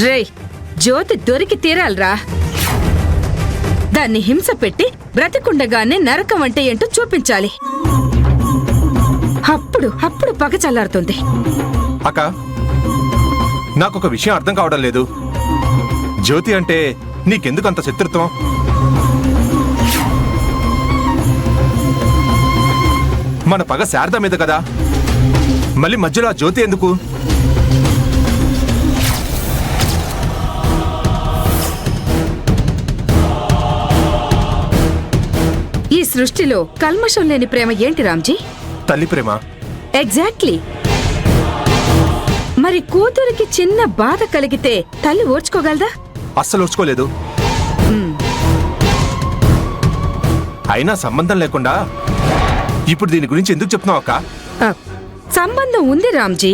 రేయ్, జ్యోతి దొరికి తీరాలరా. దాన్ని హింస పెట్టి బ్రతికుండగానే నరకం అంటే ఏంటో చూపించాలి. అప్పుడు పగ చల్లారుతుంది. అక్క, నాకొక విషయం అర్థం కావడం లేదు. జ్యోతి అంటే నీకెందుకు అంత శత్రుత్వం? మన పగ శారద మీద కదా, మళ్ళీ మధ్యలో ఆ జ్యోతి ఎందుకు? ఈ సృష్టిలో కల్మషం లేని ప్రేమ ఏంటి రామ్జీ? తల్లి ప్రేమ. ఎగ్జాక్ట్లీ. మరి కూతురికి చిన్న బాధ కలిగితే తల్లి ఓర్చుకోగలదా? అస్సలు ఓర్చుకోలేదు. అయినా సంబంధం లేకుండా ఇప్పుడు దీని గురించి ఎందుకు చెప్తున్నావు అక్క? సంబంధం ఉంది రామ్జీ.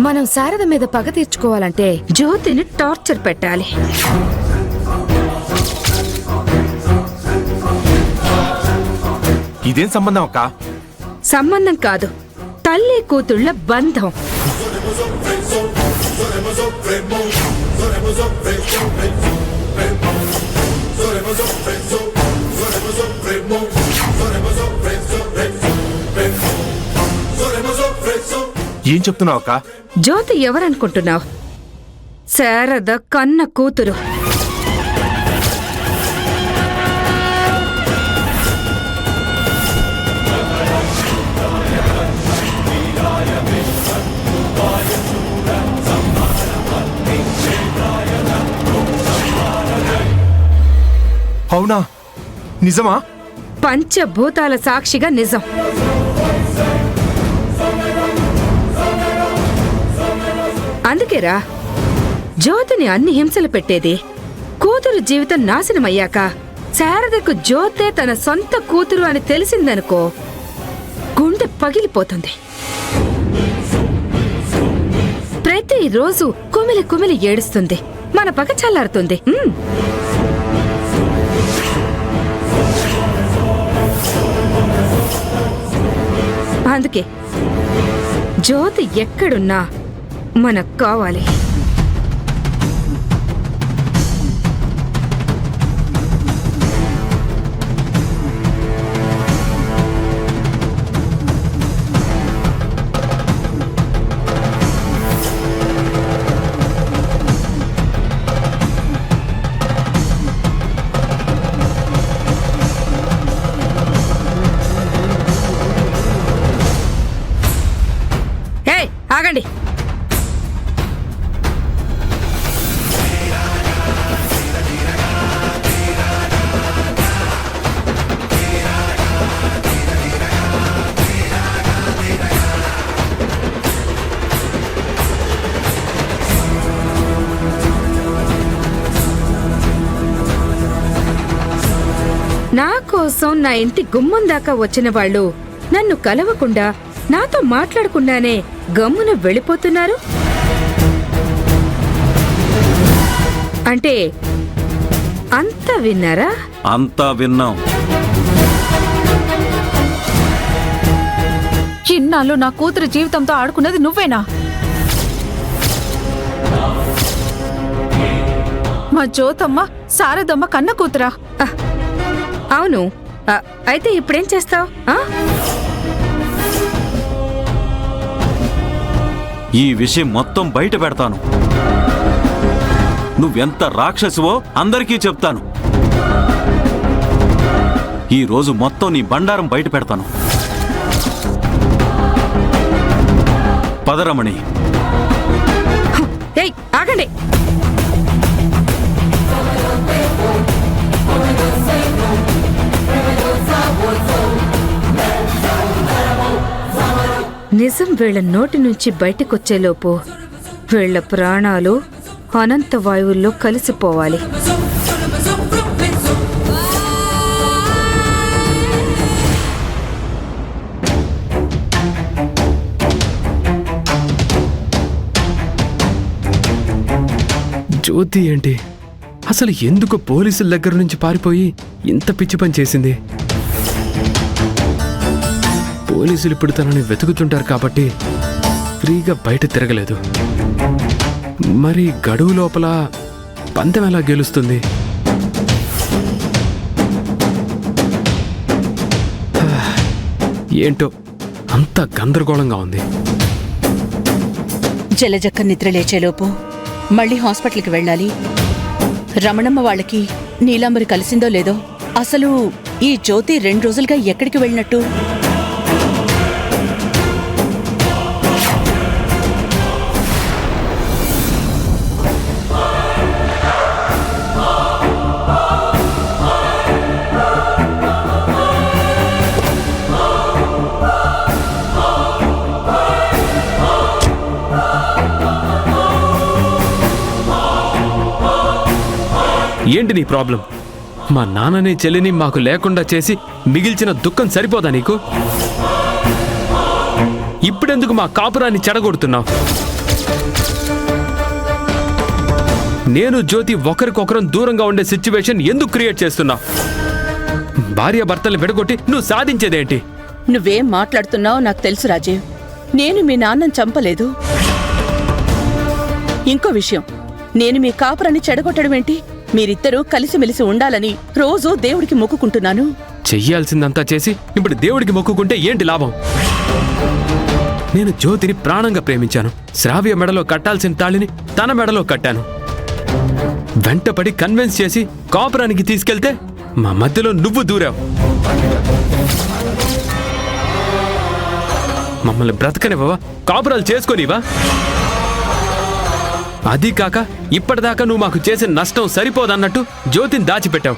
మనం శారద మీద పగ తీర్చుకోవాలంటే జ్యోతిని టార్చర్ పెట్టాలి. ఇదేం సంబంధం అక్క? సంబంధం కాదు, తల్లి కూతుళ్ల బంధం. ఏం చెప్తున్నావు అక్క? జ్యోతి ఎవరనుకుంటున్నావు? శారద కన్న కూతురు. అవునా? నిజమా? పంచభూతాల సాక్షిగా నిజం. అందుకేరా జ్యోతిని అన్ని హింసలు పెట్టేది. కూతురు జీవితం నాశనమయ్యాక శారదకు జ్యోతే తన సొంత కూతురు అని తెలిసిందనుకో, గుండె పగిలిపోతుంది. ప్రతిరోజు కుమిలి కుమిలి ఏడుస్తుంది. మన పగ చల్లారుతుంది. అందుకే జ్యోతి ఎక్కడున్నా మనకు కావాలి. ఆగండి. నా కోసం నా ఇంటి గుమ్మం దాకా వచ్చిన వాళ్ళు నన్ను కలవకుండా, నాతో మాట్లాడకుండానే గమ్మున వెళ్ళిపోతున్నారు. అంటే అంతా విన్నారా? అంతా విన్నాం. ఇన్నాళ్ళు నా కూతురు జీవితంతో ఆడుకున్నది నువ్వేనా? మా జ్యోతమ్మ శారదమ్మ కన్న కూతురా? అవును. అయితే ఇప్పుడేం చేస్తావు? ఈ విషయం మొత్తం బయట పెడతాను. నువ్వెంత రాక్షసువో అందరికీ చెప్తాను. ఈ రోజు మొత్తం నీ బండారం బయట పెడతాను. పదరమణి. ఏయ్, ఆగండి. నిజం వీళ్ల నోటి నుంచి బయటకొచ్చేలోపు వీళ్ల ప్రాణాలు అనంత వాయువుల్లో కలిసిపోవాలి. జ్యోతి ఏంటి అసలు ఎందుకు పోలీసుల దగ్గర నుంచి పారిపోయి ఇంత పిచ్చి పని చేసింది? పోలీసులు ఇప్పుడు తనని వెతుకుతుంటారు కాబట్టి ఫ్రీగా బయట తిరగలేదు. మరి గడువు లోపల పందెం ఎలా గెలుస్తుంది? ఏంటో అంత గందరగోళంగా ఉంది. జలజక్క నిద్ర లేచేలోపు మళ్ళీ హాస్పిటల్కి వెళ్ళాలి. రమణమ్మ వాళ్ళకి నీలాంబరి కలిసిందో లేదో. అసలు ఈ జ్యోతి 2 రోజులుగా ఎక్కడికి వెళ్ళినట్టు? ఏంటి నీ ప్రాబ్లం? మా నాన్నని చెల్లిని మాకు లేకుండా చేసి మిగిల్చిన దుఃఖం సరిపోదా నీకు? ఇప్పుడెందుకు మా కాపురాన్ని చెడగొడుతున్నావు? నేను జ్యోతి ఒకరికొకరం దూరంగా ఉండే సిచ్యువేషన్ ఎందుకు క్రియేట్ చేస్తున్నావు? భార్య భర్తల్ని విడగొట్టి నువ్వు సాధించేదేంటి? నువ్వేం మాట్లాడుతున్నావో నాకు తెలుసు రాజీవ్. నేను మీ నాన్నని చంపలేదు. ఇంకో విషయం, నేను మీ కాపురాన్ని చెడగొట్టడం ఏంటి? మీరిద్దరూ కలిసిమెలిసి ఉండాలని రోజూ దేవుడికి మొక్కుకుంటున్నాను. చెయ్యాల్సిందంతా చేసి ఇప్పుడు దేవుడికి మొక్కుకుంటే ఏంటి లాభం? నేను జ్యోతిని ప్రాణంగా ప్రేమించాను. శ్రావ్య మెడలో కట్టాల్సిన తాళిని తన మెడలో కట్టాను. వెంటపడి కన్విన్స్ చేసి కాపురానికి తీసుకెళ్తే మా మధ్యలో నువ్వు దూరావు. మమ్మల్ని బ్రతకనివ్వవా? కాపురాలు చేసుకోనివా? అది కాక ఇప్పటిదాకా నువ్వు మాకు చేసిన నష్టం సరిపోదన్నట్టు జ్యోతిని దాచిపెట్టావు.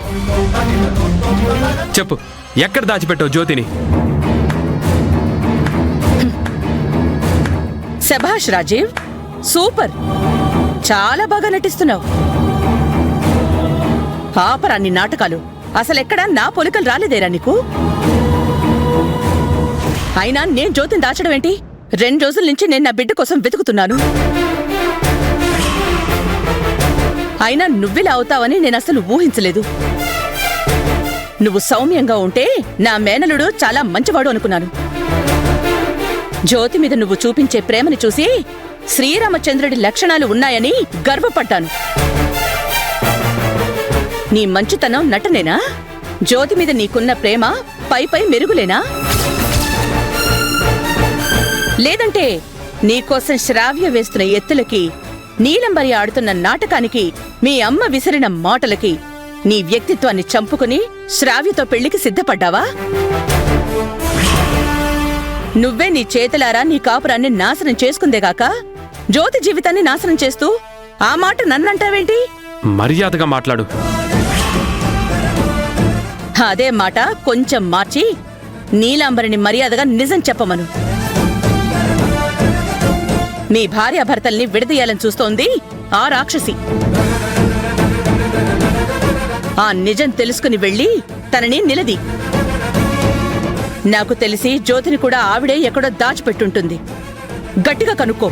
చెప్పు, ఎక్కడ దాచిపెట్టావు జ్యోతిని? శభాష్ రాజీవ్, సూపర్, చాలా బాగా నటిస్తున్నావు. ఆపరాన్ని నాటకాలు. అసలెక్కడా నా పొలికలు రాలేదేరా నీకు? అయినా నేను జ్యోతిని దాచడం ఏంటి? 2 రోజుల నుంచి నేను నా బిడ్డ కోసం వెతుకుతున్నాను. అయినా నువ్విలా అవుతావని నేను అసలు ఊహించలేదు. నువ్వు సౌమ్యంగా ఉంటే నా మేనలుడు చాలా మంచివాడు అనుకున్నాను. జ్యోతి మీద నువ్వు చూపించే ప్రేమని చూసి శ్రీరామచంద్రుడి లక్షణాలు ఉన్నాయని గర్వపడ్డాను. నీ మంచితనం నటనేనా? జ్యోతి మీద నీకున్న ప్రేమ పై మెరుగులేనా? లేదంటే నీకోసం శ్రావ్య వేస్తున్న ఎత్తులకి, నీలంబరి ఆడుతున్న నాటకానికి, మీ అమ్మ విసిరిన మాటలకి నీ వ్యక్తిత్వాన్ని చంపుకుని శ్రావ్యతో పెళ్లికి సిద్ధపడ్డావా? నువ్వే నీ చేతులారా నీ కాపురాన్ని నాశనం చేసుకుందేగాక జ్యోతి జీవితాన్ని నాశనం చేస్తూ ఆ మాట నన్నంటావేంటి? మర్యాదగా మాట్లాడు. అదే మాట కొంచెం మార్చి నీలాంబరిని మర్యాదగా నిజం చెప్పమను. మీ భార్యాభర్తల్ని విడదీయాలని చూస్తోంది ఆ రాక్షసి. ఆ నిజం తెలుసుకుని వెళ్ళి తనని నిలది. నాకు తెలిసి జ్యోతిని కూడా ఆవిడే ఎక్కడో దాచిపెట్టుంటుంది. గట్టిగా కనుక్కో.